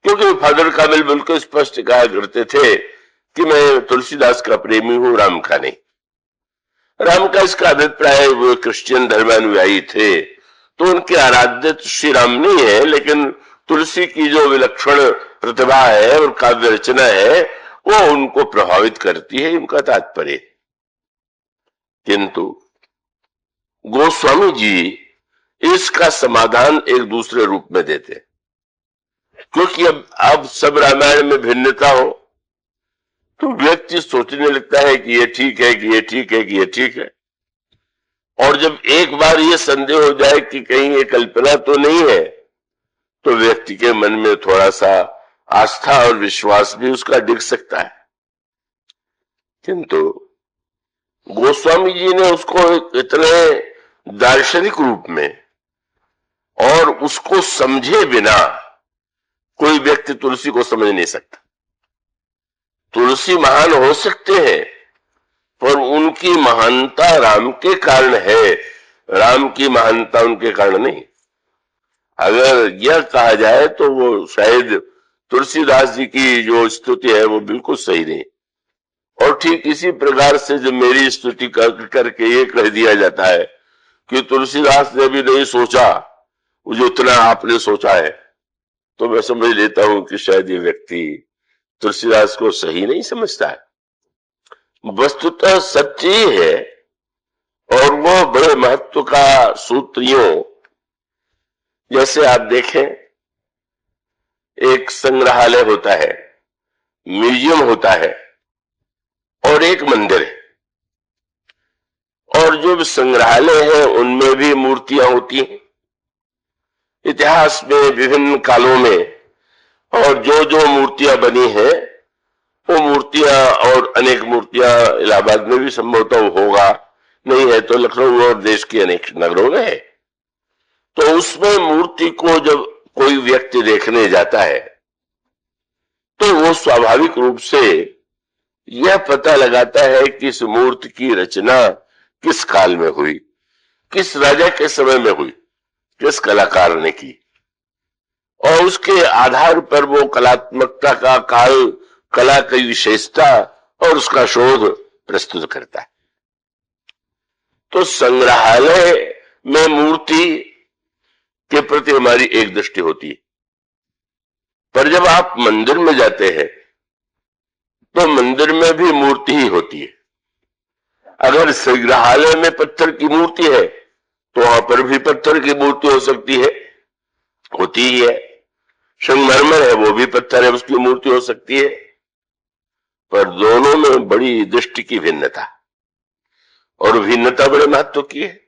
क्योंकि फादर काबिल बिल्कुल स्पष्ट कहा करते थे कि मैं तुलसीदास का प्रेमी हूं, राम का नहीं। राम का इसका अभिप्राय, वो क्रिश्चियन धर्मानुयायी थे तो उनके आराध्य तो श्री राम नहीं है, लेकिन तुलसी की जो विलक्षण प्रतिभा है और काव्य रचना है वो उनको प्रभावित करती है, उनका तात्पर्य। किंतु गोस्वामी जी इसका समाधान एक दूसरे रूप में देते, क्योंकि अब सब रामायण में भिन्नता हो तो व्यक्ति सोचने लगता है कि ये ठीक है, कि ये ठीक है, कि ये ठीक है। और जब एक बार ये संदेह हो जाए कि कहीं ये कल्पना तो नहीं है, तो व्यक्ति के मन में थोड़ा सा आस्था और विश्वास भी उसका डिग सकता है। किंतु गोस्वामी जी ने उसको इतने दार्शनिक रूप में और उसको समझे बिना कोई व्यक्ति तुलसी को समझ नहीं सकता। तुलसी महान हो सकते हैं पर उनकी महानता राम के कारण है, राम की महानता उनके कारण नहीं। अगर यह कहा जाए तो वो शायद तुलसीदास जी की जो स्तुति है वो बिल्कुल सही नहीं। और ठीक इसी प्रकार से जब मेरी स्तुति करके ये कह दिया जाता है कि तुलसीदास ने भी नहीं सोचा जो इतना आपने सोचा है, तो मैं समझ लेता हूं कि शायद ये व्यक्ति तुलसीदास को सही नहीं समझता है। वस्तुतः सच्ची है और वो बड़े महत्व का सूत्र यूं, जैसे आप देखें एक संग्रहालय होता है, म्यूजियम होता है और एक मंदिर है, और जो संग्रहालय है उनमें भी मूर्तियां होती हैं इतिहास में विभिन्न कालों में, और जो जो मूर्तियां बनी हैं वो मूर्तियां और अनेक मूर्तियां इलाहाबाद में भी संभवतः होगा, नहीं है तो लखनऊ और देश के अनेक नगरों में है। तो उसमें मूर्ति को जब कोई व्यक्ति देखने जाता है तो वो स्वाभाविक रूप से यह पता लगाता है कि इस मूर्ति की रचना किस काल में हुई, किस राजा के समय में हुई, किस कलाकार ने की, और उसके आधार पर वो कलात्मकता का काल, कला की विशेषता और उसका शोध प्रस्तुत करता है। तो संग्रहालय में मूर्ति के प्रति हमारी एक दृष्टि होती है, पर जब आप मंदिर में जाते हैं तो मंदिर में भी मूर्ति ही होती है। अगर संग्रहालय में पत्थर की मूर्ति है तो वहां पर भी पत्थर की मूर्ति हो सकती है, होती ही है। संगमरमर है वो भी पत्थर है, उसकी मूर्ति हो सकती है, पर दोनों में बड़ी दृष्टि की भिन्नता, और भिन्नता बड़े महत्व की है।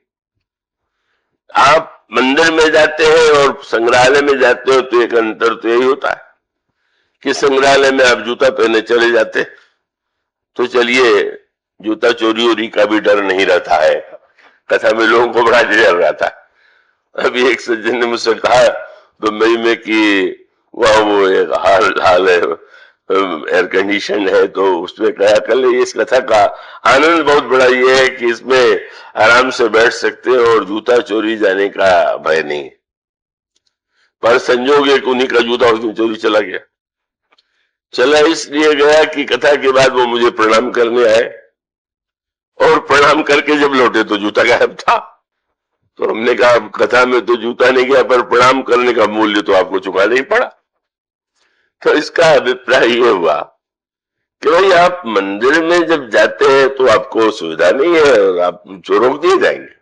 आप मंदिर में जाते हैं और संग्रहालय में जाते हो तो एक अंतर तो यही होता है कि संग्रहालय में आप जूता पहने चले जाते तो चलिए जूता चोरी वोरी का भी डर नहीं रहता है। कथा में लोगों को बड़ा डर रहा था। अभी एक सज्जन ने मुझसे कहा बम्बई में कि वह वो एक हाल है, एयर कंडीशन है, तो उसमें कहा कल इस कथा का आनंद बहुत बड़ा ये है कि इसमें आराम से बैठ सकते हैं और जूता चोरी जाने का भय नहीं। पर संजोग एक उन्हीं का जूता उस दिन चोरी चला गया। चला इसलिए गया कि कथा के बाद वो मुझे प्रणाम करने आए, और प्रणाम करके जब लौटे तो जूता गायब था। तो हमने कहा कथा में तो जूता नहीं गया, पर प्रणाम करने का मूल्य तो आपको चुकाना ही पड़ा। तो इसका अभिप्राय ये हुआ कि भाई आप मंदिर में जब जाते हैं तो आपको सुविधा नहीं है और आप रोक दिए जाएंगे,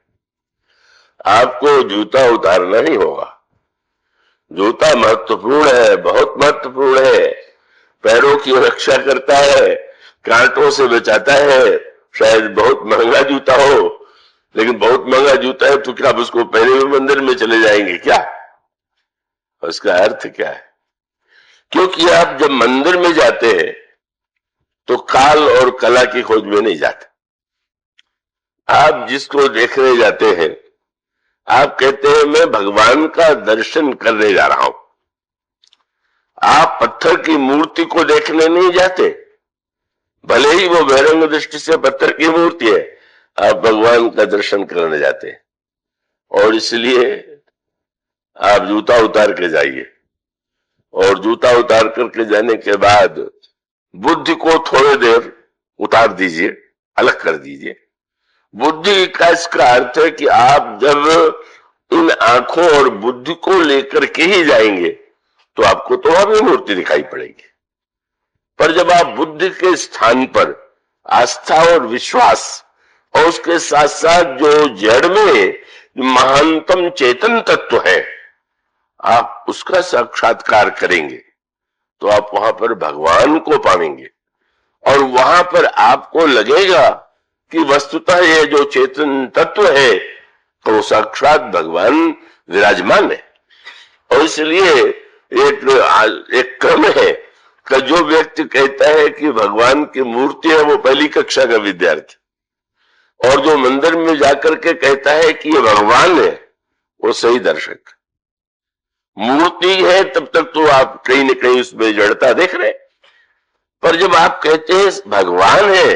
आपको जूता उतारना ही होगा। जूता महत्वपूर्ण है, बहुत महत्वपूर्ण है, पैरों की रक्षा करता है, कांटों से बचाता है। शायद बहुत महंगा जूता हो, लेकिन बहुत महंगा जूता है तो क्या आप उसको पहने हुए मंदिर में चले जाएंगे क्या? उसका अर्थ क्या है? क्योंकि आप जब मंदिर में जाते हैं तो काल और कला की खोज में नहीं जाते। आप जिसको देखने जाते हैं, आप कहते हैं मैं भगवान का दर्शन करने जा रहा हूं। आप पत्थर की मूर्ति को देखने नहीं जाते, भले ही वो बहिरंग दृष्टि से पत्थर की मूर्ति है, आप भगवान का दर्शन करने जाते हैं। और इसलिए आप जूता उतार के जाइए, और जूता उतार करके जाने के बाद बुद्धि को थोड़ी देर उतार दीजिए, अलग कर दीजिए। बुद्धि का इसका अर्थ है कि आप जब इन आंखों और बुद्धि को लेकर के ही जाएंगे तो आपको तो वहां भी मूर्ति दिखाई पड़ेगी, पर जब आप बुद्धि के स्थान पर आस्था और विश्वास और उसके साथ साथ जो जड़ में महानतम चेतन तत्व है आप उसका साक्षात्कार करेंगे तो आप वहां पर भगवान को पाएंगे और वहां पर आपको लगेगा कि वस्तुतः ये जो चेतन तत्व है तो वो साक्षात भगवान विराजमान है। और इसलिए एक क्रम है कि जो व्यक्ति कहता है कि भगवान की मूर्ति है वो पहली कक्षा का विद्यार्थी, और जो मंदिर में जाकर के कहता है कि ये भगवान है वो सही दर्शक। मूर्ति है तब तक तो आप कहीं न कहीं उसमें जड़ता देख रहे, पर जब आप कहते हैं भगवान है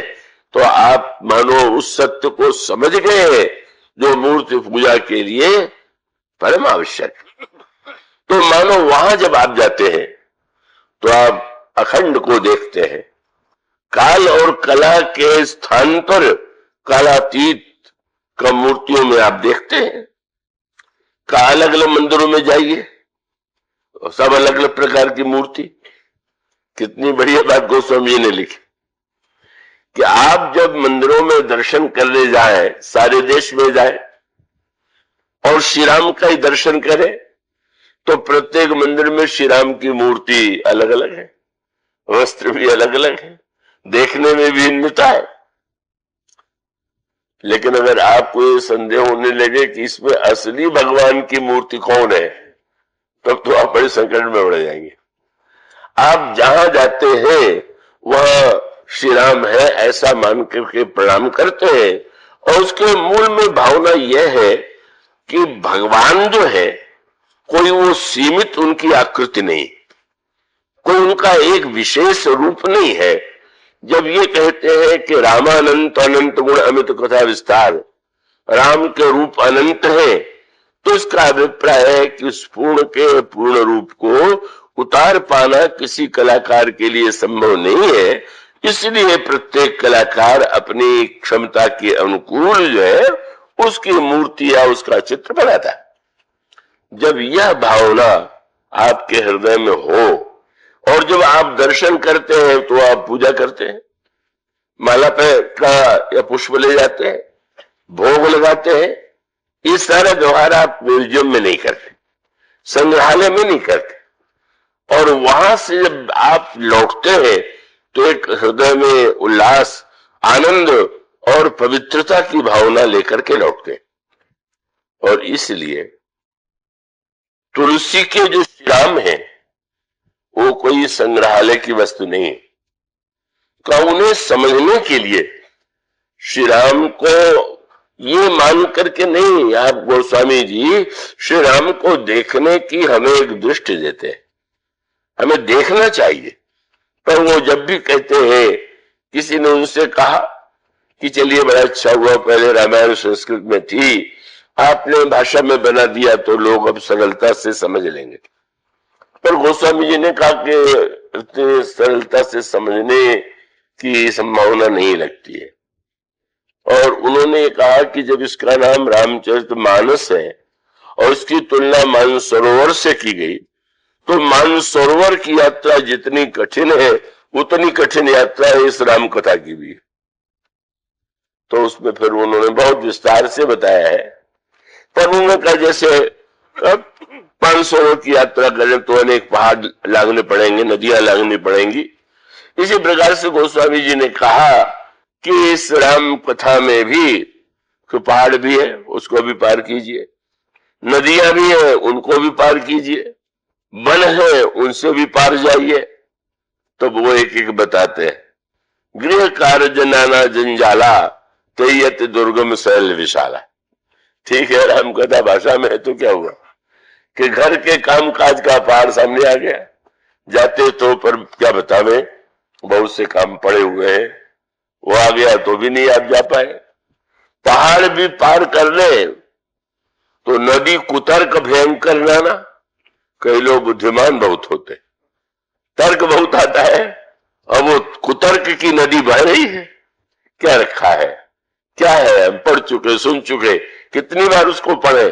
तो आप मानो उस सत्य को समझ गए जो मूर्ति पूजा के लिए परम आवश्यक। तो मानो वहां जब आप जाते हैं तो आप अखंड को देखते हैं, काल और कला के स्थान पर कालातीत का मूर्तियों में आप देखते हैं। का अलग अलग मंदिरों में जाइए सब अलग अलग प्रकार की मूर्ति। कितनी बढ़िया बात गोस्वामी जी ने लिखी कि आप जब मंदिरों में दर्शन करने जाए, सारे देश में जाए और श्री राम का ही दर्शन करें तो प्रत्येक मंदिर में श्री राम की मूर्ति अलग अलग है, वस्त्र भी अलग अलग है, देखने में भी भिन्नता है। लेकिन अगर आपको ये संदेह होने लगे कि इसमें असली भगवान की मूर्ति कौन है तब तो आप बड़े संकट में पड़ जाएंगे। आप जहां जाते हैं वहां श्री राम है ऐसा मान करके प्रणाम करते हैं और उसके मूल में भावना यह है कि भगवान जो है कोई वो सीमित उनकी आकृति नहीं, कोई उनका एक विशेष रूप नहीं है। जब ये कहते हैं कि रामानंत अनंत गुण अमित कथा विस्तार, राम के रूप अनंत है, तो इसका अभिप्राय है कि उस पूर्ण के पूर्ण रूप को उतार पाना किसी कलाकार के लिए संभव नहीं है। इसलिए प्रत्येक कलाकार अपनी क्षमता के अनुकूल जो है उसकी मूर्ति या उसका चित्र बनाता है। जब यह भावना आपके हृदय में हो और जब आप दर्शन करते हैं तो आप पूजा करते हैं, माला पे का या पुष्प ले जाते हैं, भोग लगाते हैं, ये सारा व्यवहार आप म्यूजियम में नहीं करते, संग्रहालय में नहीं करते, और वहां से जब आप लौटते हैं तो एक हृदय में उल्लास, आनंद और पवित्रता की भावना लेकर के लौटते हैं। और इसलिए तुलसी के जो श्री राम है वो कोई संग्रहालय की वस्तु नहीं है। तो उन्हें समझने के लिए श्री राम को ये मान करके नहीं, आप गोस्वामी जी श्री राम को देखने की हमें एक दृष्टि देते हैं, हमें देखना चाहिए। पर वो जब भी कहते हैं, किसी ने उनसे कहा कि चलिए बड़ा अच्छा हुआ पहले रामायण संस्कृत में थी, आपने भाषा में बना दिया तो लोग अब सरलता से समझ लेंगे। पर गोस्वामी जी ने कहा कि इतनी सरलता से समझने की संभावना नहीं लगती है, और उन्होंने कहा कि जब इसका नाम रामचरितमानस है और इसकी तुलना मानसरोवर से की गई तो मानसरोवर की यात्रा जितनी कठिन है उतनी कठिन यात्रा इस राम कथा की भी। तो उसमें फिर उन्होंने बहुत विस्तार से बताया है। पर उन्होंने कहा जैसे 500 की यात्रा करें तो अनेक पहाड़ लागने पड़ेंगे, नदियां लागनी पड़ेंगी। इसी प्रकार से गोस्वामी जी ने कहा कि इस राम कथा में भी पहाड़ भी है, उसको भी पार कीजिए, नदियां भी है उनको भी पार कीजिए, वन है उनसे भी पार जाइए। तो वो एक एक बताते हैं, गृह कार्य नाना जंजाला तैयत दुर्गम शैल विशाला। ठीक है, राम कथा भाषा में है तो क्या हुआ कि घर के कामकाज का पहाड़ सामने आ गया, जाते तो पर क्या बतावे बहुत से काम पड़े हुए हैं, वो आ गया तो भी नहीं आप जा पाए। पहाड़ भी पार कर ले तो नदी कुतर्क भयंकर नाना, कई लोग बुद्धिमान बहुत होते, तर्क बहुत आता है, अब वो कुतर्क की नदी बह रही है। क्या रखा है, क्या है, हम पढ़ चुके, सुन चुके, कितनी बार उसको पढ़े,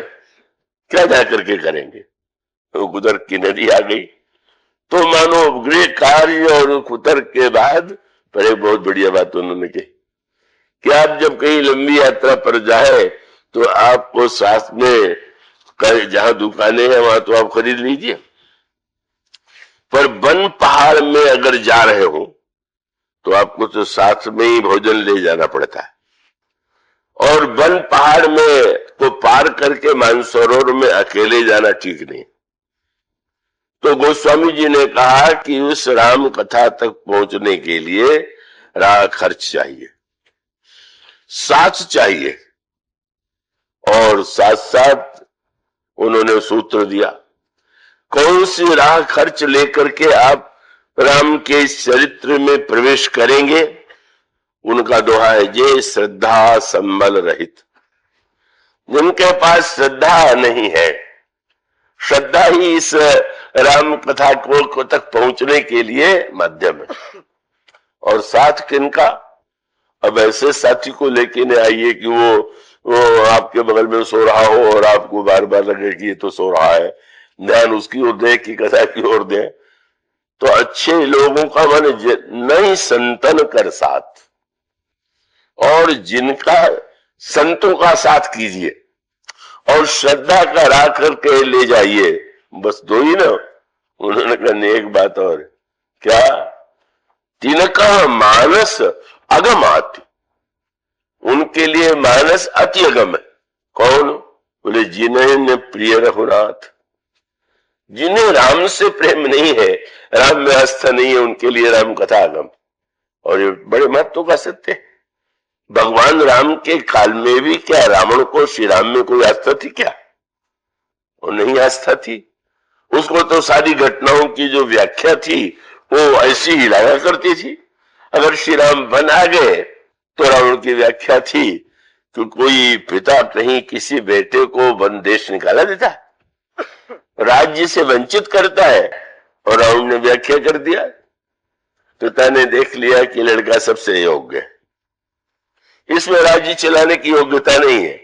क्या जा करके करेंगे। तो कुतर्क की नदी आ गई, तो मानो गृह कार्य और कुतर्क के बाद पर एक बहुत बढ़िया बात उन्होंने कही कि आप जब कहीं लंबी यात्रा पर जाए तो आपको साथ में जहां दुकानें हैं वहां तो आप खरीद लीजिए, पर वन पहाड़ में अगर जा रहे हो तो आपको तो साथ में ही भोजन ले जाना पड़ता है, और वन पहाड़ में तो पार करके मानसरोवर में अकेले जाना ठीक नहीं। तो गोस्वामी जी ने कहा कि उस राम कथा तक पहुंचने के लिए राह खर्च चाहिए, साथ चाहिए, और साथ साथ उन्होंने सूत्र दिया कौन सी राह खर्च लेकर के आप राम के चरित्र में प्रवेश करेंगे। उनका दोहा है, जे श्रद्धा संबल रहित। जिनके पास श्रद्धा नहीं है, श्रद्धा ही इस राम कथा को तक पहुंचने के लिए माध्यम है। और साथ किनका, अब ऐसे साथी को लेके न आइए कि वो आपके बगल में सो रहा हो और आपको बार बार लगे कि ये तो सो रहा है, ध्यान उसकी ओर दे कि कथा की ओर दे। तो अच्छे लोगों का मन नहीं संतन कर साथ, और जिनका संतों का साथ कीजिए और श्रद्धा का राह करके ले जाइए, बस दो ही ना। उन्होंने कहा एक बात और, क्या, तिनका मानस अगमात, उनके लिए मानस अति अगम है। कौन, बोले जिन्हें प्रिय रघुनाथ, जिन्हें राम से प्रेम नहीं है, राम में आस्था नहीं है, उनके लिए राम कथा अगम। और ये बड़े महत्व का सत्य है। भगवान राम के काल में भी क्या रावण को श्री राम में कोई आस्था थी क्या? और नहीं आस्था थी। उसको तो सारी घटनाओं की जो व्याख्या थी वो ऐसी ही लगा करती थी। अगर श्री राम वन आ गए तो रावण की व्याख्या थी कि कोई पिता कहीं किसी बेटे को वन देश निकाला देता, राज्य से वंचित करता है, और रावण ने व्याख्या कर दिया, पिता ने देख लिया कि लड़का सबसे योग्य है, इसमें राज्य चलाने की योग्यता नहीं है,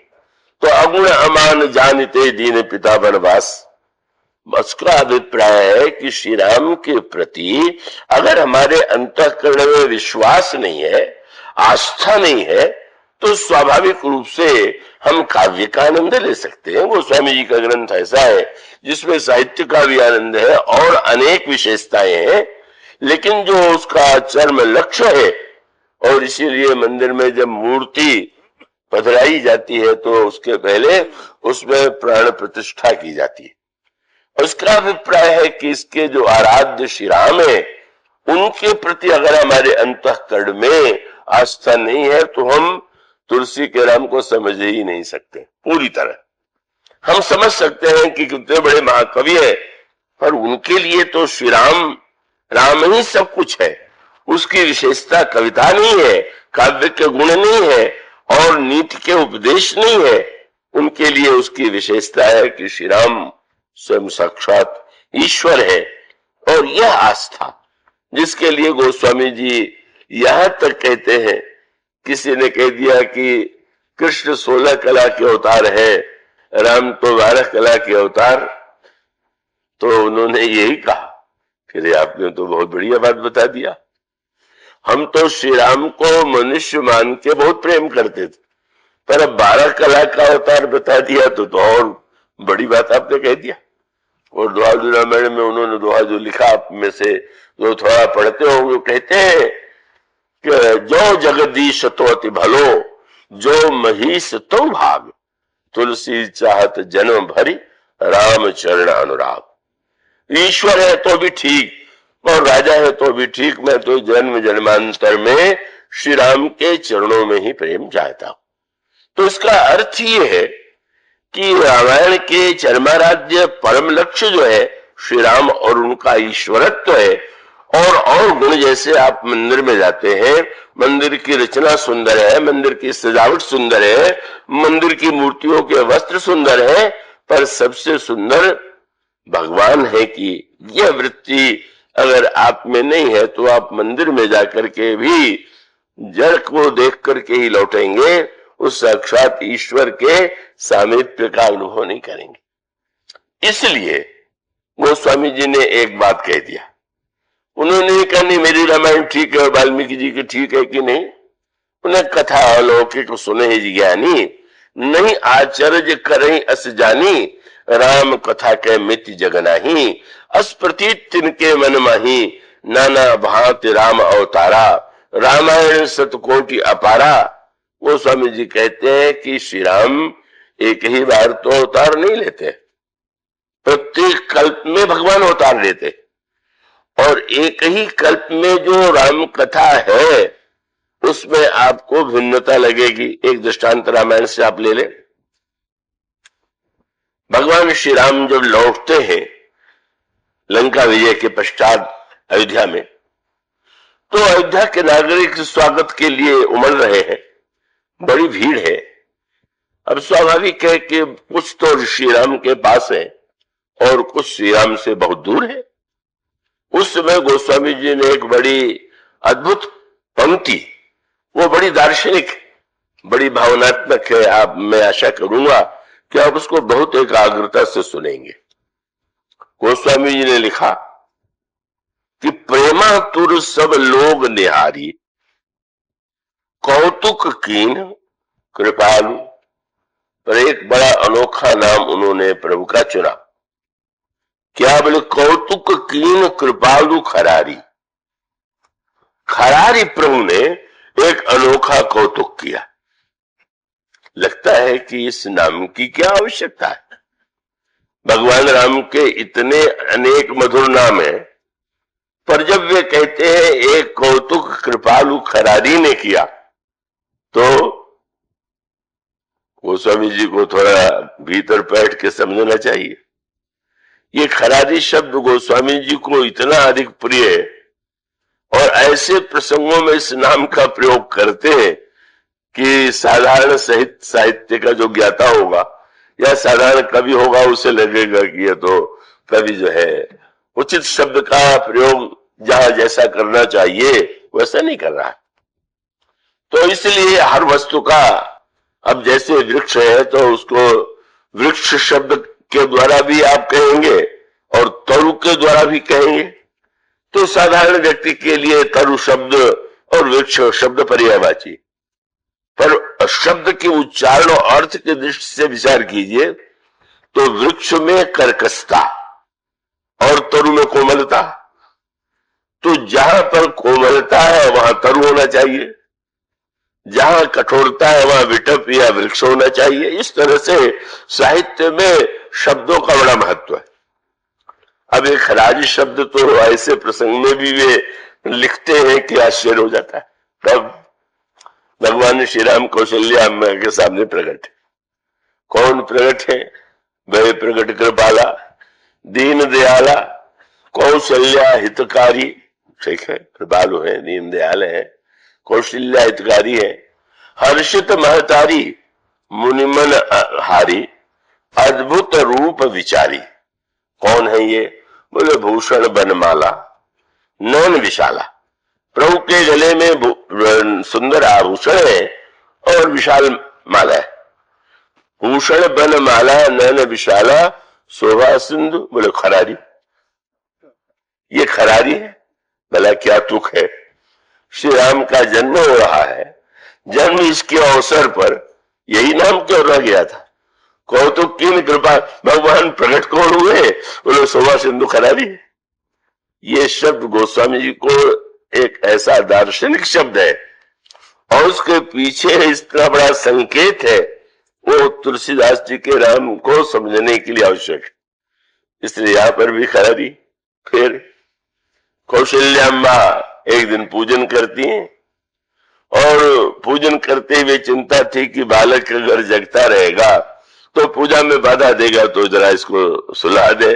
तो अगुण अमान जानते दीन पिता वनवास। उसका अभिप्राय है कि श्री राम के प्रति अगर हमारे अंतःकरण में विश्वास नहीं है, आस्था नहीं है, तो स्वाभाविक रूप से हम काव्य का आनंद ले सकते हैं। गोस्वामी जी का ग्रंथ ऐसा है जिसमें साहित्य का भी आनंद है और अनेक विशेषताएं हैं, लेकिन जो उसका चरम लक्ष्य है, और इसीलिए मंदिर में जब मूर्ति पधराई जाती है तो उसके पहले उसमें प्राण प्रतिष्ठा की जाती है। उसका अभिप्राय है कि इसके जो आराध्य श्री राम है उनके प्रति अगर हमारे अंतःकरण में आस्था नहीं है तो हम तुलसी के राम को समझ ही नहीं सकते पूरी तरह। हम समझ सकते हैं कि कितने बड़े महाकवि है, पर उनके लिए तो श्री राम राम ही सब कुछ है। उसकी विशेषता कविता नहीं है, काव्य के गुण नहीं है, और नीति के उपदेश नहीं है। उनके लिए उसकी विशेषता है कि श्री राम स्वयं साक्षात ईश्वर है। और यह आस्था जिसके लिए गोस्वामी जी यहां तक कहते हैं, किसी ने कह दिया कि कृष्ण 16 कला के अवतार है, राम तो 12 कला के अवतार, तो उन्होंने यही कहा, फिर आपने तो बहुत बढ़िया बात बता दिया। हम तो श्री राम को मनुष्य मान के बहुत प्रेम करते थे, पर अब 12 कला का अवतार बता दिया तो और बड़ी बात आपने कह दिया। और दोहा रामायण में उन्होंने दोहा जो लिखा, आप में से जो थोड़ा पढ़ते हो, वो कहते हैं कि जो जगदीश तो अति भलो, जो महीस तो भाग, तुलसी चाहत जन्म भरी, राम चरण अनुराग। ईश्वर है तो भी ठीक और राजा है तो भी ठीक, मैं तो जन्म जन्मांतर में श्री राम के चरणों में ही प्रेम चाहता हूं। तो इसका अर्थ ये है कि रामायण के चरमाराध्य परम लक्ष्य जो है श्री राम और उनका ईश्वरत्व है। और गुण, जैसे आप मंदिर में जाते हैं, मंदिर की रचना सुंदर है, मंदिर की सजावट सुंदर है, मंदिर की मूर्तियों के वस्त्र सुंदर है, पर सबसे सुंदर भगवान है कि यह वृत्ति अगर आप में नहीं है तो आप मंदिर में जाकर के भी जड़ को देख करके ही लौटेंगे, उस साक्षात ईश्वर के सामीप्य का अनुभव नहीं करेंगे। इसलिए गोस्वामी जी ने एक बात कह दिया, उन्होंने कहा नहीं मेरी रामायण ठीक है, वाल्मीकि जी की ठीक है कि नहीं, उन्हें कथा अलौकिक सुने ज्ञानी, नहीं आचर्य करई अस जानी, राम कथा के मिति जगनाही, अस प्रतीत तिनके मन माही, नाना भांति राम अवतारा, रामायण सतकोटि अपारा। वो स्वामी जी कहते हैं कि श्री राम एक ही बार तो अवतार नहीं लेते, प्रत्येक कल्प में भगवान अवतार लेते, और एक ही कल्प में जो राम कथा है उसमें आपको भिन्नता लगेगी। एक दृष्टांत रामायण से आप ले लें। भगवान श्री राम जब लौटते हैं लंका विजय के पश्चात अयोध्या में, तो अयोध्या के नागरिक स्वागत के लिए उमड़ रहे हैं, बड़ी भीड़ है। अब स्वाभाविक है कि कुछ तो श्री राम के पास है और कुछ श्री राम से बहुत दूर है। उस समय गोस्वामी जी ने एक बड़ी अद्भुत पंक्ति, वो बड़ी दार्शनिक, बड़ी भावनात्मक है, आप मैं आशा करूंगा कि आप उसको बहुत एकाग्रता से सुनेंगे। गोस्वामी जी ने लिखा कि प्रेमा तुर सब लोग निहारी, कौतुक कीन कृपालु, पर एक बड़ा अनोखा नाम उन्होंने प्रभु का चुना। क्या बोले? कौतुक कीन कृपालु खरारी। खरारी प्रभु ने एक अनोखा कौतुक किया। लगता है कि इस नाम की क्या आवश्यकता है, भगवान राम के इतने अनेक मधुर नाम है, पर जब वे कहते हैं एक कौतुक कृपालु खरारी ने किया, तो गोस्वामी जी को थोड़ा भीतर बैठ के समझना चाहिए। ये खरारी शब्द गोस्वामी जी को इतना अधिक प्रिय है और ऐसे प्रसंगों में इस नाम का प्रयोग करते हैं कि साधारण साहित्य का जो ज्ञाता होगा या साधारण कवि होगा उसे लगेगा कि ये तो कवि जो है उचित शब्द का प्रयोग जहां जैसा करना चाहिए वैसा नहीं कर रहा है। तो इसलिए हर वस्तु का, अब जैसे वृक्ष है तो उसको वृक्ष शब्द के द्वारा भी आप कहेंगे और तरु के द्वारा भी कहेंगे, तो साधारण व्यक्ति के लिए तरु शब्द और वृक्ष शब्द पर्यायवाची, पर शब्द के उच्चारण और अर्थ के दृष्टि से विचार कीजिए तो वृक्ष में कर्कशता और तरु में कोमलता, तो जहां पर कोमलता है वहां तरु होना चाहिए, जहां कठोरता है वहां विटप या वृक्ष होना चाहिए। इस तरह से साहित्य में शब्दों का बड़ा महत्व है। अब एक खरारी शब्द तो ऐसे प्रसंग में भी वे लिखते हैं कि आश्चर्य हो जाता है। तब भगवान श्री राम कौशल्या के सामने प्रकट है। कौन प्रकट है? वह प्रकट कृपाला, दीन दयाला, कौशल्या हितकारी। ठीक है, कृपालु है, दीन दयाल है, कौशल्या हितकारी है, हर्षित महतारी, मुनिमन हारी, अद्भुत रूप विचारी। कौन है ये? बोले भूषण बनमाला, नयन विशाला। प्रभु के गले में सुंदर आभूषण है और विशाल माला है। भूषण बन माला नयन विशाला, शोभा सिंधु। बोले खरारी, ये खरारी है। भला क्या तुक है? श्री राम का जन्म हो रहा है, जन्म इसके अवसर पर यही नाम क्यों रह गया था? कौतुक की कृपा, भगवान प्रकट कौन हुए? बोले शोभा सिंधु खरारी। ये शब्द गोस्वामी जी को एक ऐसा दार्शनिक शब्द है और उसके पीछे इतना बड़ा संकेत है, वो तुलसीदास जी के राम को समझने के लिए आवश्यक है। इसलिए यहां पर भी खरारी। फिर कौशल्याम्बा एक दिन पूजन करती हैं और पूजन करते हुए चिंता थी कि बालक अगर जगता रहेगा तो पूजा में बाधा देगा, तो जरा इसको सुला दे।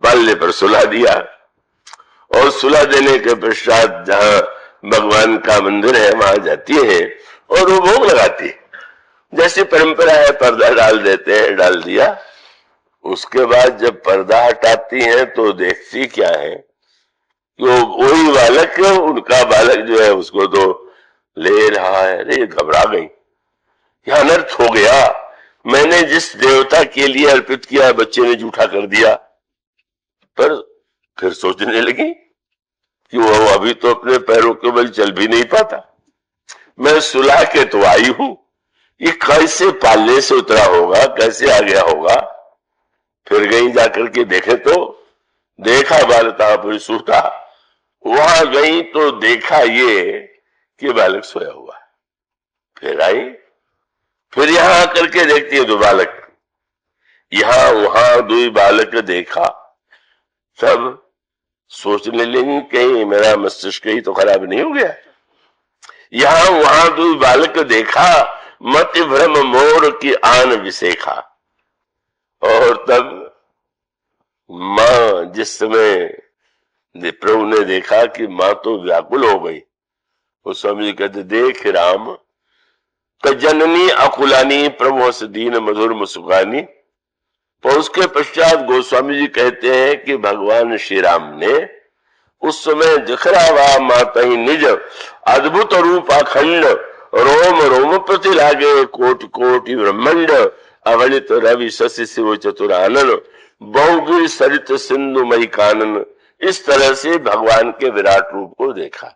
बाल्य पर सुला दिया और सुला देने के पश्चात जहां भगवान का मंदिर है वहां जाती है और वो भोग लगाती है। जैसी परंपरा है पर्दा डाल देते हैं, डाल दिया, उसके बाद जब पर्दा हटाती हैं तो देखती क्या है कि वो वही बालक, उनका बालक जो है उसको तो ले रहा है। अरे घबरा गई, यह अनर्थ हो गया, मैंने जिस देवता के लिए अर्पित किया बच्चे ने जूठा कर दिया। पर फिर सोचने लगी कि वो अभी तो अपने पैरों के बल चल भी नहीं पाता, मैं सुला के तो आई हूं, ये कैसे पालने से उतरा होगा, कैसे आ गया होगा। फिर गई जाकर के देखे तो देखा बालता पर सूता, वहां गई तो देखा ये कि बालक सोया हुआ है। फिर आई, फिर यहां आकर के देखती है तो बालक, यहां वहां दुई बालक देखा, सब सोचने लगी कहीं मेरा मस्तिष्क ही तो खराब नहीं हो गया। यहां वहां दुई बालक देखा, मति भ्रम मोर की आन विसेखा। और तब मां जिस समय प्रभु ने देखा कि मां तो व्याकुल हो गई, उस स्वामी जी कहते देख राम जननी अकुलानी प्रभु से दीन मधुर मुस्कानी। तो उसके पश्चात गोस्वामी जी कहते हैं कि भगवान श्री राम ने उस समय दिखरावा माता ही निज अद्भुत रूप अखंड, रोम रोम प्रति लागे कोटि कोटि ब्रह्मांड, अगणित रवि शशि शिव चतुरानन, बहुगिर सरित सिंधु मई कानन। इस तरह से भगवान के विराट रूप को देखा।